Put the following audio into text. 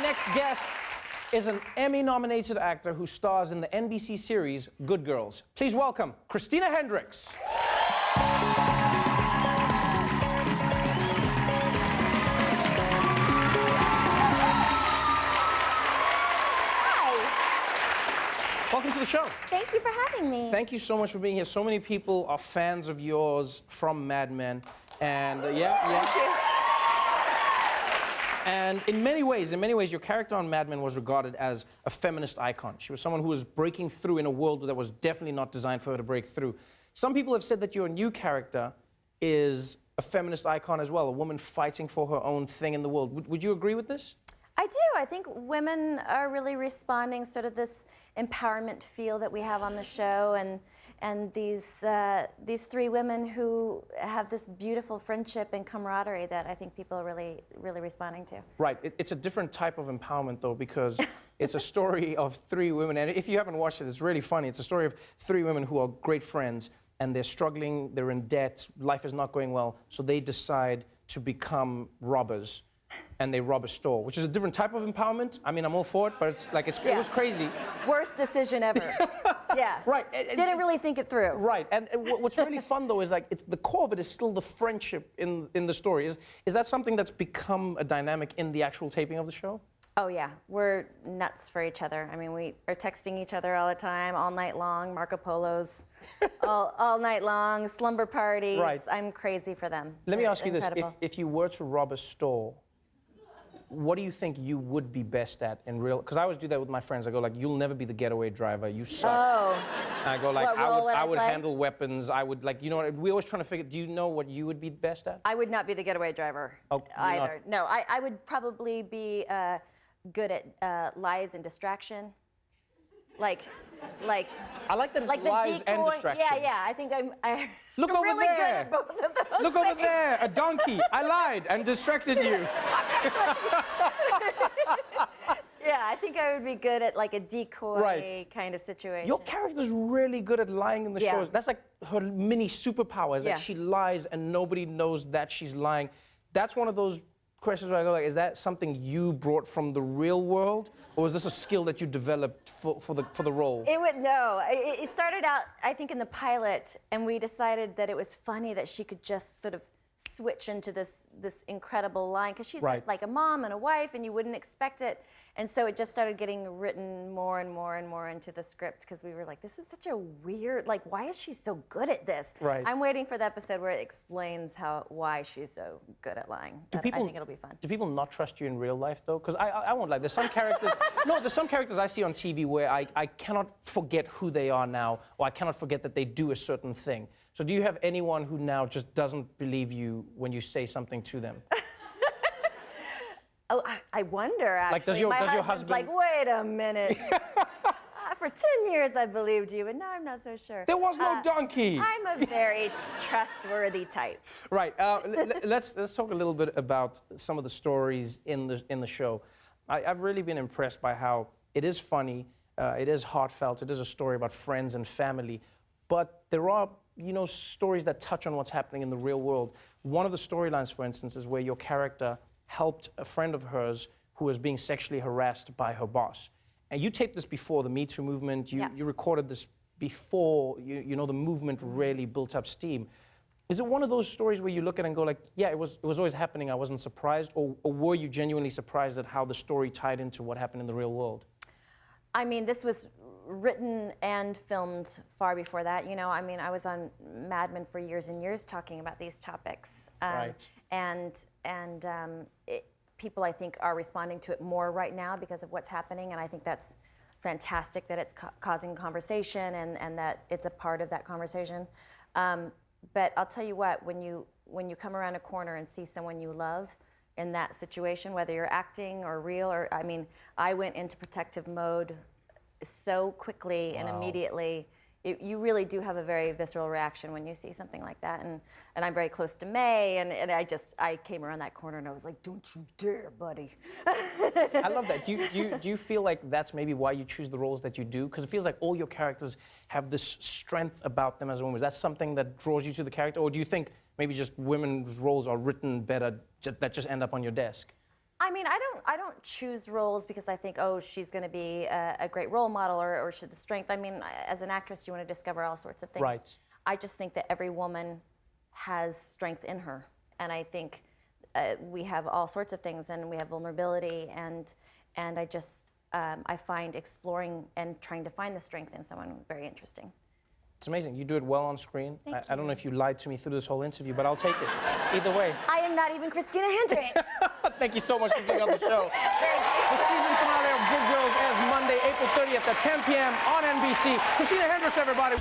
next guest is an Emmy-nominated actor who stars in the NBC series Good Girls. Please welcome Christina Hendricks. Welcome to the show. Thank you for having me. Thank you so much for being here. So many people are fans of yours from Mad Men. And Thank you. And in many ways, your character on Mad Men was regarded as a feminist icon. She was someone who was breaking through in a world that was definitely not designed for her to break through. Some people have said that your new character is a feminist icon as well, a woman fighting for her own thing in the world. Would you agree with this? I do. I think women are really responding sort of this empowerment feel that we have on the show, and these three women who have this beautiful friendship and camaraderie that I think people are really responding to. Right. It's a different type of empowerment, though, because it's a story of three women, and if you haven't watched it, it's really funny. It's a story of three women who are great friends, and they're struggling, they're in debt, life is not going well, so they decide to become robbers. And they rob a store, which is a different type of empowerment. I mean, I'm all for it, but it's like, it was crazy. Worst decision ever. Yeah. Right. Didn't really think it through. Right. And what's really fun, though, is like, the core of it is still the friendship in the story. Is that something that's become a dynamic in the actual taping of the show? Oh, yeah. We're nuts for each other. I mean, we are texting each other all the time, all night long, Marco Polos, all night long, slumber parties. Right. I'm crazy for them. Let me ask you this. Incredible. If you were to rob a store, what do you think you would be best at in real? Because I always do that with my friends. I go like, "You'll never be the getaway driver. You suck." Oh. And I go like, What role would I I would play? handle weapons. I would like, you know what? We always trying to figure. Do you know what you would be best at? I would not be the getaway driver either. No, I would probably be good at lies and distraction. Like. I like that it's like lies the decoy. and distraction. Yeah. I think I'm Look over really there. good at both of those Look over things. there, a donkey. I lied and distracted you. Yeah, I think I would be good at like a decoy Right. kind of situation. Your character's really good at lying in the Yeah. shows. That's like her mini superpower, is Yeah. that she lies and nobody knows that she's lying. That's one of those questions where I go like, is that something you brought from the real world? Or is this a skill that you developed for the role? It started out, I think, in the pilot, and we decided that it was funny that she could just sort of switch into this incredible line, because she's Right. like a mom and a wife, and you wouldn't expect it. And so it just started getting written more and more and more into the script, because we were like, this is such a weird, like, why is she so good at this? Right. I'm waiting for the episode where it explains why she's so good at lying. I think it'll be fun. Do people not trust you in real life, though? Because I won't lie, there's some characters, there's some characters I see on TV where I cannot forget who they are now, or I cannot forget that they do a certain thing. So do you have anyone who now just doesn't believe you when you say something to them? Oh, I wonder, actually. Like, does your husband's husband... like, wait a minute. For 10 years I believed you, but now I'm not so sure. There was no donkey. I'm a very trustworthy type. Right. Let's talk a little bit about some of the stories in the show. I've really been impressed by how it is funny, it is heartfelt, it is a story about friends and family, but there are, stories that touch on what's happening in the real world. One of the storylines, for instance, is where your character helped a friend of hers who was being sexually harassed by her boss. And you taped this before the Me Too movement. You recorded this before the movement really built up steam. Is it one of those stories where you look at it and go like, yeah, it was always happening, I wasn't surprised? Or were you genuinely surprised at how the story tied into what happened in the real world? I mean, this was written and filmed far before that. I was on Mad Men for years and years talking about these topics. Right. People, I think, are responding to it more right now because of what's happening, and I think that's fantastic that it's causing conversation and that it's a part of that conversation. But I'll tell you what, when you come around a corner and see someone you love in that situation, whether you're acting or real, I went into protective mode so quickly and immediately. You really do have a very visceral reaction when you see something like that, and I'm very close to May, and I came around that corner and I was like, don't you dare, buddy. I love that. Do you feel like that's maybe why you choose the roles that you do? Because it feels like all your characters have this strength about them as a woman. Is that something that draws you to the character, or do you think maybe just women's roles are written better that just end up on your desk? I mean, I don't choose roles because I think, oh, she's going to be a great role model or she's the strength. I mean, as an actress, you want to discover all sorts of things. Right. I just think that every woman has strength in her, and I think we have all sorts of things, and we have vulnerability, and I just I find exploring and trying to find the strength in someone very interesting. It's amazing. You do it well on screen. Thank I don't know if you lied to me through this whole interview, but I'll take it. Either way. I am not even Christina Hendricks. Thank you so much for being on the show. Thank you. The season finale of Good Girls airs Monday, April 30th at 10 p.m. on NBC. Christina Hendricks, everybody.